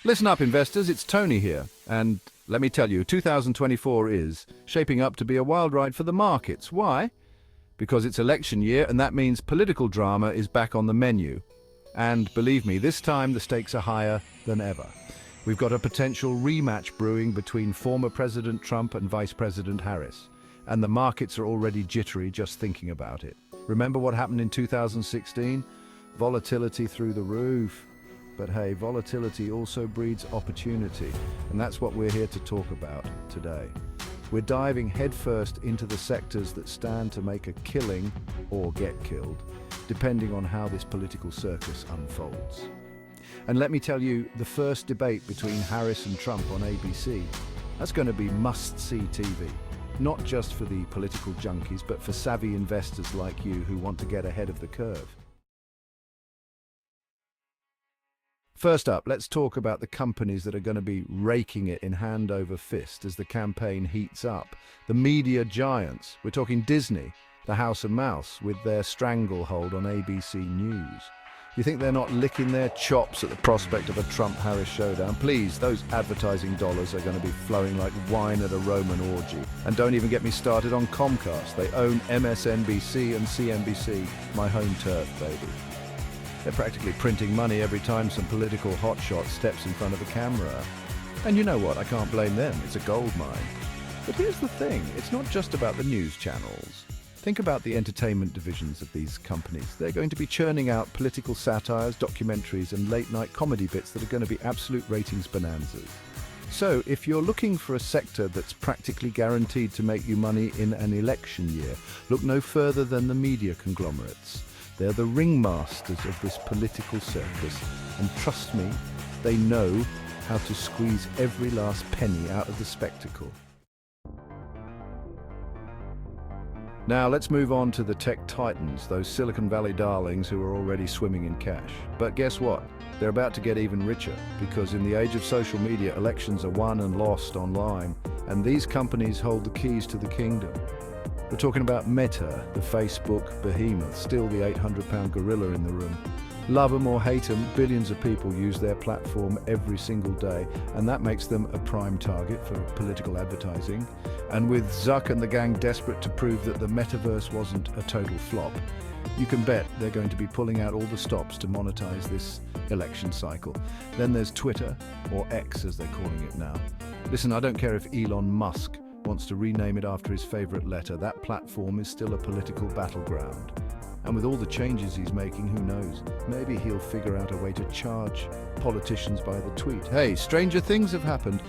Listen up, investors, it's Tony here, and let me tell you, 2024 is shaping up to be a wild ride for the markets. Why? Because it's election year, and that means political drama is back on the menu. And believe me, this time the stakes are higher than ever. We've got a potential rematch brewing between former President Trump and Vice President Harris, and the markets are already jittery just thinking about it. Remember what happened in 2016? Volatility through the roof. But hey, volatility also breeds opportunity, and that's what we're here to talk about today. We're diving headfirst into the sectors that stand to make a killing or get killed, depending on how this political circus unfolds. And let me tell you, the first debate between Harris and Trump on ABC, that's going to be must-see TV. Not just for the political junkies, but for savvy investors like you who want to get ahead of the curve. First up, let's talk about the companies that are going to be raking it in hand over fist as the campaign heats up. The media giants. We're talking Disney, the House of Mouse, with their stranglehold on ABC News. You think they're not licking their chops at the prospect of a Trump-Harris showdown? Please, those advertising dollars are going to be flowing like wine at a Roman orgy. And don't even get me started on Comcast. They own MSNBC and CMCSA, my home turf, baby. They're practically printing money every time some political hotshot steps in front of a camera. And you know what? I can't blame them. It's a gold mine. But here's the thing. It's not just about the news channels. Think about the entertainment divisions of these companies. They're going to be churning out political satires, documentaries, and late-night comedy bits that are going to be absolute ratings bonanzas. So, if you're looking for a sector that's practically guaranteed to make you money in an election year, look no further than the media conglomerates. They're the ringmasters of this political circus, and trust me, they know how to squeeze every last penny out of the spectacle. Now let's move on to the tech titans, those Silicon Valley darlings who are already swimming in cash. But guess what? They're about to get even richer, because in the age of social media, elections are won and lost online, and these companies hold the keys to the kingdom. We're talking about Meta, the Facebook behemoth, still the 800-pound gorilla in the room. Love them or hate them, billions of people use their platform every single day, and that makes them a prime target for political advertising. And with Zuck and the gang desperate to prove that the metaverse wasn't a total flop, you can bet they're going to be pulling out all the stops to monetize this election cycle. Then there's Twitter, or X as they're calling it now. Listen, I don't care if Elon Musk wants to rename it after his favorite letter. That platform is still a political battleground. And with all the changes he's making, who knows? Maybe he'll figure out a way to charge politicians by the tweet. Hey, stranger things have happened.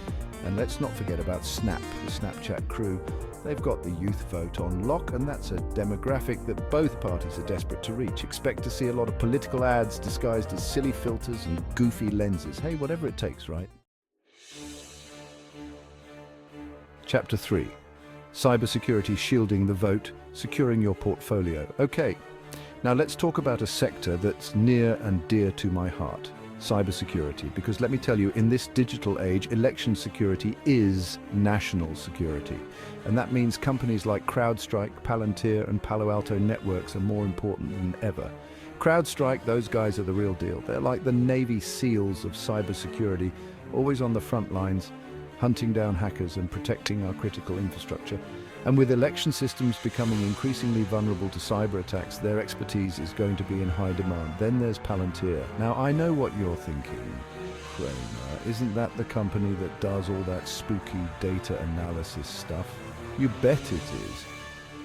And let's not forget about Snap, the Snapchat crew. They've got the youth vote on lock, and that's a demographic that both parties are desperate to reach. Expect to see a lot of political ads disguised as silly filters and goofy lenses. Hey, whatever it takes, right? Chapter 3. Cybersecurity shielding the vote, securing your portfolio. Okay, now let's talk about a sector that's near and dear to my heart. Cybersecurity, because let me tell you, in this digital age, election security is national security. And that means companies like CrowdStrike, Palantir, and Palo Alto Networks are more important than ever. CrowdStrike, those guys are the real deal. They're like the Navy SEALs of cybersecurity, always on the front lines, hunting down hackers and protecting our critical infrastructure. And with election systems becoming increasingly vulnerable to cyber attacks, their expertise is going to be in high demand. Then there's Palantir. Now, I know what you're thinking. Kramer, isn't that the company that does all that spooky data analysis stuff? You bet it is.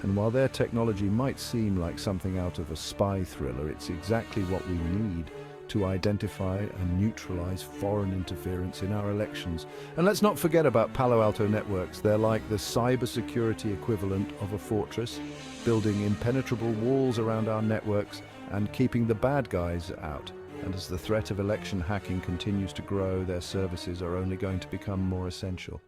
And while their technology might seem like something out of a spy thriller, it's exactly what we need to identify and neutralize foreign interference in our elections. And let's not forget about Palo Alto Networks. They're like the cybersecurity equivalent of a fortress, building impenetrable walls around our networks and keeping the bad guys out. And as the threat of election hacking continues to grow, their services are only going to become more essential.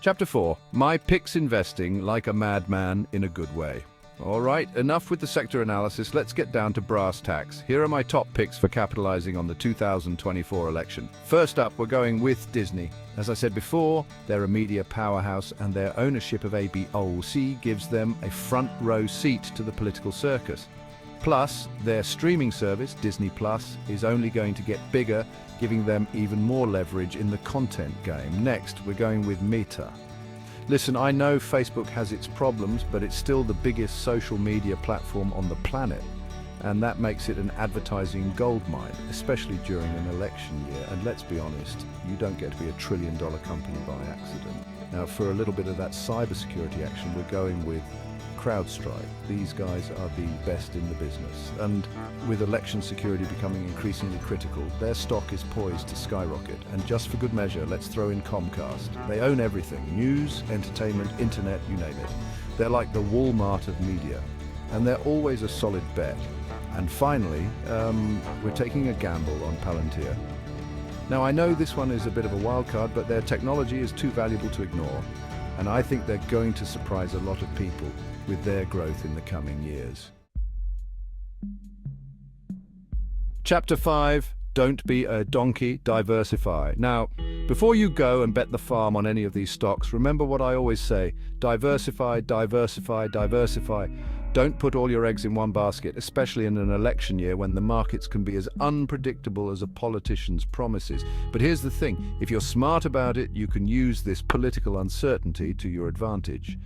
Chapter 4. My picks investing like a madman in a good way. All right, enough with the sector analysis. Let's get down to brass tacks. Here are my top picks for capitalizing on the 2024 election. First up, we're going with Disney. As I said before, they're a media powerhouse, and their ownership of ABC gives them a front row seat to the political circus. Plus, their streaming service, Disney Plus, is only going to get bigger, giving them even more leverage in the content game. Next, we're going with Meta. Listen, I know Facebook has its problems, but it's still the biggest social media platform on the planet. And that makes it an advertising goldmine, especially during an election year. And let's be honest, you don't get to be a trillion-dollar company by accident. Now, for a little bit of that cybersecurity action, we're going with CrowdStrike. These guys are the best in the business. And with election security becoming increasingly critical, their stock is poised to skyrocket. And just for good measure, let's throw in Comcast. They own everything: news, entertainment, internet, you name it. They're like the Walmart of media. And they're always a solid bet. And finally, we're taking a gamble on Palantir. Now, I know this one is a bit of a wild card, but their technology is too valuable to ignore. And I think they're going to surprise a lot of people with their growth in the coming years. Chapter 5, Don't be a donkey, diversify. Now, before you go and bet the farm on any of these stocks, remember what I always say: diversify, diversify, diversify. Don't put all your eggs in one basket, especially in an election year when the markets can be as unpredictable as a politician's promises. But here's the thing: if you're smart about it, you can use this political uncertainty to your advantage.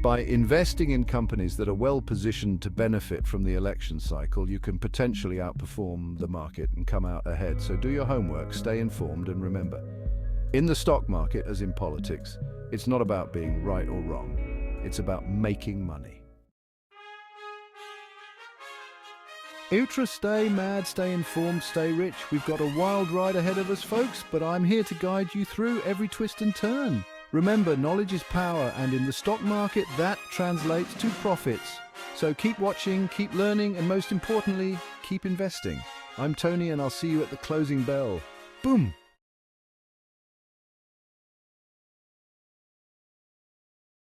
By investing in companies that are well positioned to benefit from the election cycle, you can potentially outperform the market and come out ahead. So do your homework, stay informed, and remember, in the stock market, as in politics, it's not about being right or wrong. It's about making money. Stay mad, stay informed, stay rich. We've got a wild ride ahead of us, folks, but I'm here to guide you through every twist and turn. Remember, knowledge is power, and in the stock market, that translates to profits. So keep watching, keep learning, and most importantly, keep investing. I'm Tony, and I'll see you at the closing bell. Boom!